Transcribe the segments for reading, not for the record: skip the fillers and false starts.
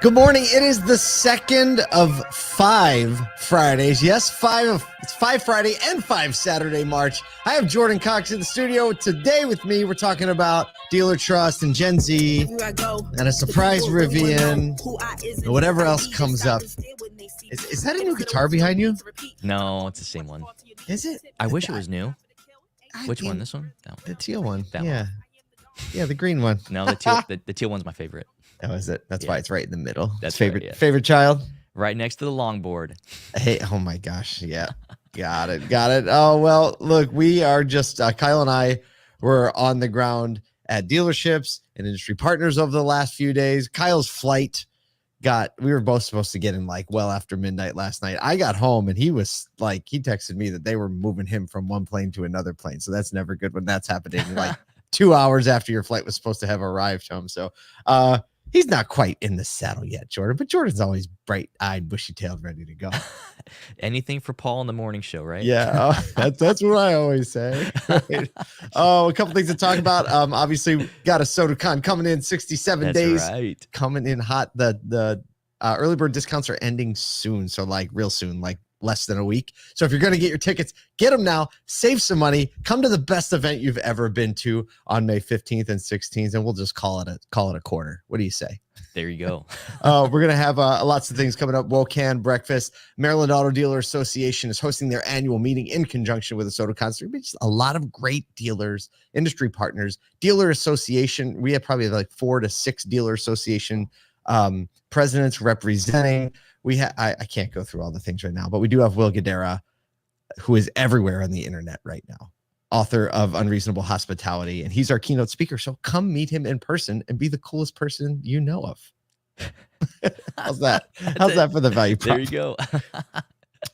Good morning. It is the second of 5 Fridays. Yes, it's 5 Friday and 5 Saturday, March. I have Jordan Cox in the studio today with me. We're talking about dealer trust and Gen Z and a surprise Rivian and whatever else comes up. Is that a new guitar behind you? No, it's the same one. Is it? I wish it was new. Which one? This one? That one. The teal one. That yeah. one. Yeah, the green one. No, the teal one's my favorite. Oh, is it? That's why it's right in the middle. That's favorite right, yeah. favorite child? Right next to the longboard. Hey, oh my gosh. Yeah. Got it. Oh, well, look, we are just, Kyle and I were on the ground at dealerships and industry partners over the last few days. Kyle's flight we were both supposed to get in like well after midnight last night. I got home and he was like, he texted me that they were moving him from one plane to another plane. So that's never good when that's happening like 2 hours after your flight was supposed to have arrived home. So, he's not quite in the saddle yet, Jordan, but Jordan's always bright-eyed, bushy-tailed, ready to go. Anything for Paul in the morning show, right? Yeah, that's what I always say. Right? Oh, a couple things to talk about. Obviously, got a SodaCon coming in 67 days. Right. Coming in hot. The early bird discounts are ending soon, so like real soon, like less than a week. So if you're going to get your tickets, get them now, save some money, come to the best event you've ever been to on May 15th and 16th, and we'll just call it a quarter. What do you say? There you go. We're going to have lots of things coming up. WOCAN breakfast. Maryland Auto Dealer Association is hosting their annual meeting in conjunction with the SodaCon. So just a lot of great dealers, industry partners, dealer association. We have probably like 4 to 6 dealer association presidents representing. I can't go through all the things right now, but we do have Will Guidera, who is everywhere on the internet right now, author of Unreasonable Hospitality, and he's our keynote speaker. So come meet him in person and be the coolest person you know of. How's that? How's that for the value prop? There you go.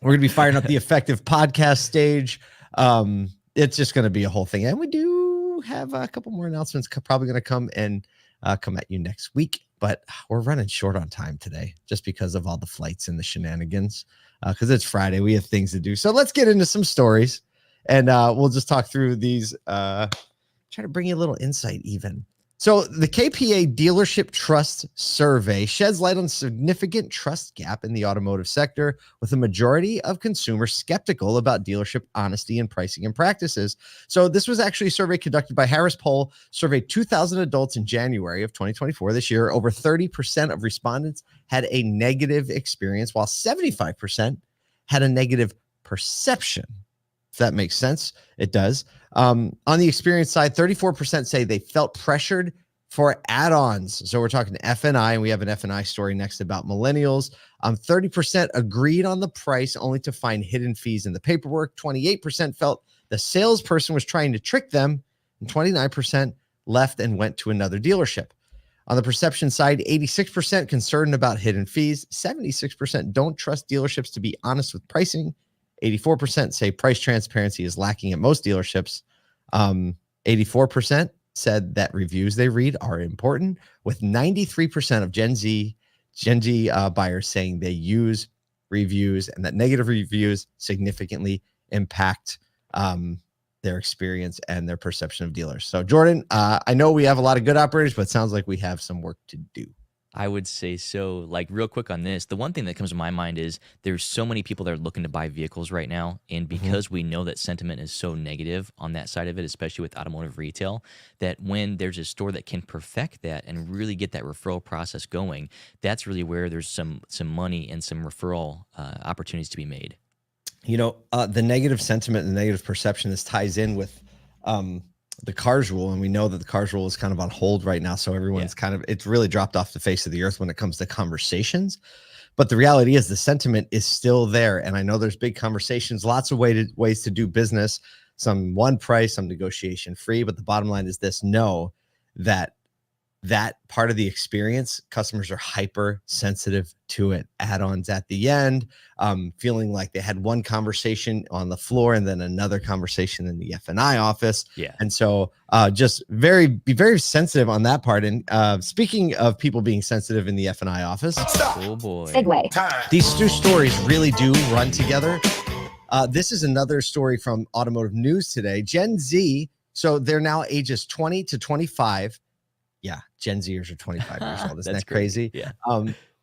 We're going to be firing up the Effective podcast stage. It's just going to be a whole thing. And we do have a couple more announcements probably going to come at you next week. But we're running short on time today just because of all the flights and the shenanigans, because it's Friday. We have things to do. So let's get into some stories, and we'll just talk through these, try to bring you a little insight even. So the KPA Dealership Trust Survey sheds light on a significant trust gap in the automotive sector, with a majority of consumers skeptical about dealership honesty and pricing and practices. So this was actually a survey conducted by Harris Poll, surveyed 2,000 adults in January of 2024. This year, over 30% of respondents had a negative experience, while 75% had a negative perception. If that makes sense, it does. On the experience side, 34% say they felt pressured for add-ons. So we're talking F&I, and we have an F&I story next about millennials. 30% agreed on the price, only to find hidden fees in the paperwork. 28% felt the salesperson was trying to trick them, and 29% left and went to another dealership. On the perception side, 86% concerned about hidden fees. 76% don't trust dealerships to be honest with pricing. 84% say price transparency is lacking at most dealerships. 84% said that reviews they read are important, with 93% of Gen Z buyers saying they use reviews and that negative reviews significantly impact their experience and their perception of dealers. So, Jordan, I know we have a lot of good operators, but it sounds like we have some work to do. I would say so. Like, real quick on this, the one thing that comes to my mind is there's so many people that are looking to buy vehicles right now, and because we know that sentiment is so negative on that side of it, especially with automotive retail, that when there's a store that can perfect that and really get that referral process going, that's really where there's some money and some referral opportunities to be made. You know, the negative sentiment and the negative perception, this ties in with the CARS rule, and we know that the CARS rule is kind of on hold right now. So everyone's it's really dropped off the face of the earth when it comes to conversations. But the reality is the sentiment is still there. And I know there's big conversations, lots of ways to do business, some one price, some negotiation free. But the bottom line is this: know that part of the experience, customers are hyper sensitive to it. Add-ons at the end, feeling like they had one conversation on the floor and then another conversation in the F&I office. Yeah. And so just be very sensitive on that part. And speaking of people being sensitive in the F&I office, oh boy, segue. These two stories really do run together. This is another story from Automotive News today. Gen Z, so they're now ages 20 to 25. Yeah, Gen Zers are 25 years old. Isn't that crazy? Yeah.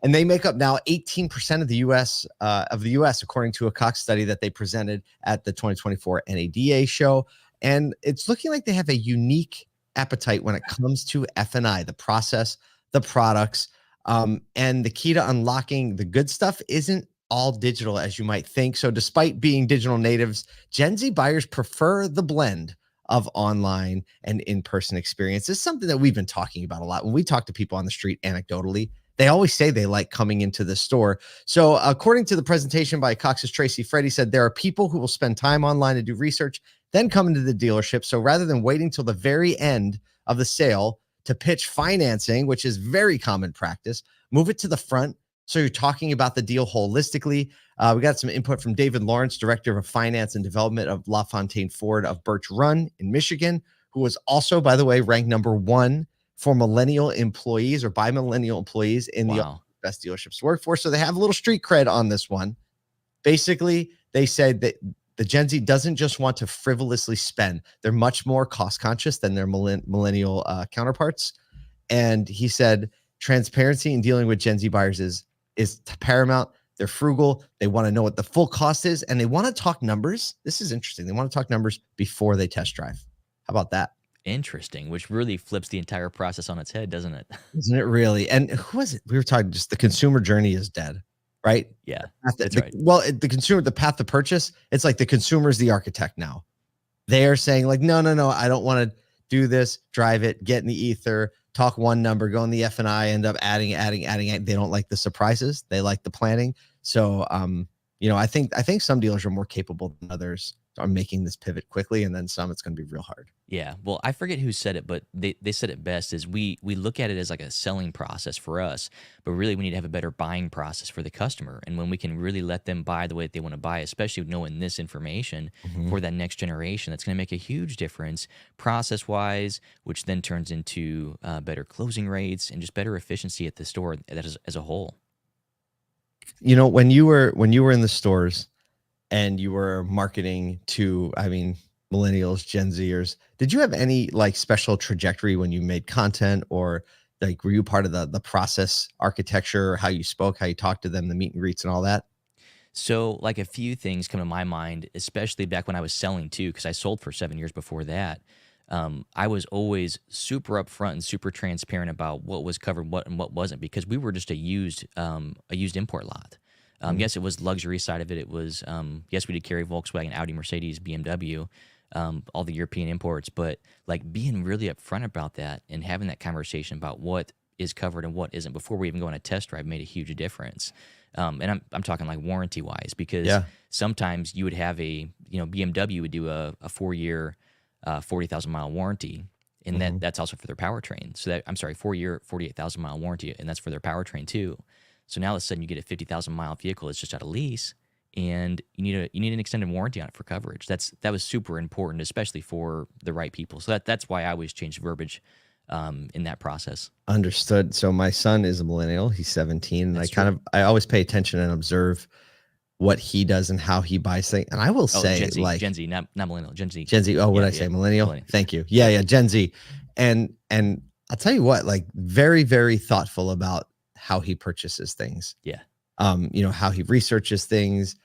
And they make up now 18% of the U.S. according to a Cox study that they presented at the 2024 NADA show. And it's looking like they have a unique appetite when it comes to F&I, the process, the products, and the key to unlocking the good stuff isn't all digital as you might think. So despite being digital natives, Gen Z buyers prefer the blend of online and in-person experience. It's something that we've been talking about a lot. When we talk to people on the street anecdotally, they always say they like coming into the store. So according to the presentation by Cox's Tracy Freddy said, there are people who will spend time online to do research, then come into the dealership. So rather than waiting till the very end of the sale to pitch financing, which is very common practice, move it to the front. So you're talking about the deal holistically. We got some input from David Lawrence, Director of Finance and Development of LaFontaine Ford of Birch Run in Michigan, who was also, by the way, ranked #1 for millennial employees or by millennial employees in the best dealerships to work for. So they have a little street cred on this one. Basically, they said that the Gen Z doesn't just want to frivolously spend. They're much more cost conscious than their millennial counterparts. And he said transparency in dealing with Gen Z buyers is paramount. They're frugal. They want to know what the full cost is, and they want to talk numbers. This is interesting. They want to talk numbers before they test drive. How about that? Interesting, which really flips the entire process on its head, doesn't it? Isn't it really? And who was it? We were talking just the consumer journey is dead, right? Yeah, that's right. Well, the consumer, the path to purchase, it's like the consumer is the architect now. They are saying like, no, I don't want to do this, drive it, get in the ether, talk one number, go in the F&I, end up adding. They don't like the surprises. They like the planning. So, I think some dealers are more capable than others are making this pivot quickly, and then some it's going to be real hard. Yeah. Well, I forget who said it, but they said it best is we look at it as like a selling process for us, but really we need to have a better buying process for the customer. And when we can really let them buy the way that they want to buy, especially knowing this information for that next generation, that's going to make a huge difference process wise, which then turns into better closing rates and just better efficiency at the store as a whole. When you were in the stores and you were marketing to, millennials, Gen Zers, did you have any like special trajectory when you made content, or like were you part of the process architecture, how you spoke, how you talked to them, the meet and greets and all that? So like a few things come to my mind, especially back when I was selling too, because I sold for 7 years before that. I was always super upfront and super transparent about what was covered, what and what wasn't, because we were just a used import lot. Yes, it was luxury side of it. It was, yes, we did carry Volkswagen, Audi, Mercedes, BMW, all the European imports, but like being really upfront about that and having that conversation about what is covered and what isn't before we even go on a test drive made a huge difference. And I'm talking like warranty wise, because sometimes you would have BMW would do a 4-year, 40,000 mile warranty. And that's also for their powertrain. So 4-year, 48,000 mile warranty. And that's for their powertrain too. So now all of a sudden you get a 50,000 mile vehicle. It's just out of lease, and you need an extended warranty on it for coverage. That was super important, especially for the right people. So that's why I always change verbiage in that process. Understood. So my son is a millennial. He's 17. That's And I always pay attention and observe what he does and how he buys things. And I will say Gen Z, not millennial, Gen Z. Gen Z. Oh, what did I say? Millennial? Thank you. Yeah. Gen Z. And I'll tell you what, like very, very thoughtful about how he purchases things. Yeah. How he researches things,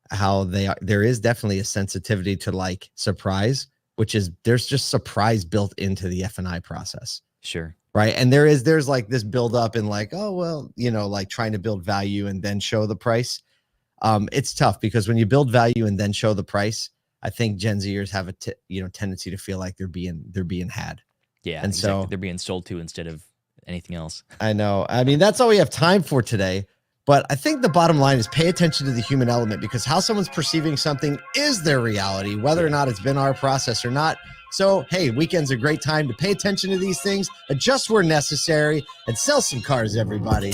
how there is definitely a sensitivity to like surprise, which is there's just surprise built into the F&I process. Sure. Right. And there's like this build up and like, oh, well, like trying to build value and then show the price. It's tough because when you build value and then show the price, I think Gen Zers have a tendency to feel like they're being had. Yeah. And exactly. so they're being sold to instead of anything else. I know. That's all we have time for today. But I think the bottom line is pay attention to the human element, because how someone's perceiving something is their reality, whether or not it's been our process or not. So, hey, weekend's a great time to pay attention to these things, adjust where necessary, and sell some cars, everybody.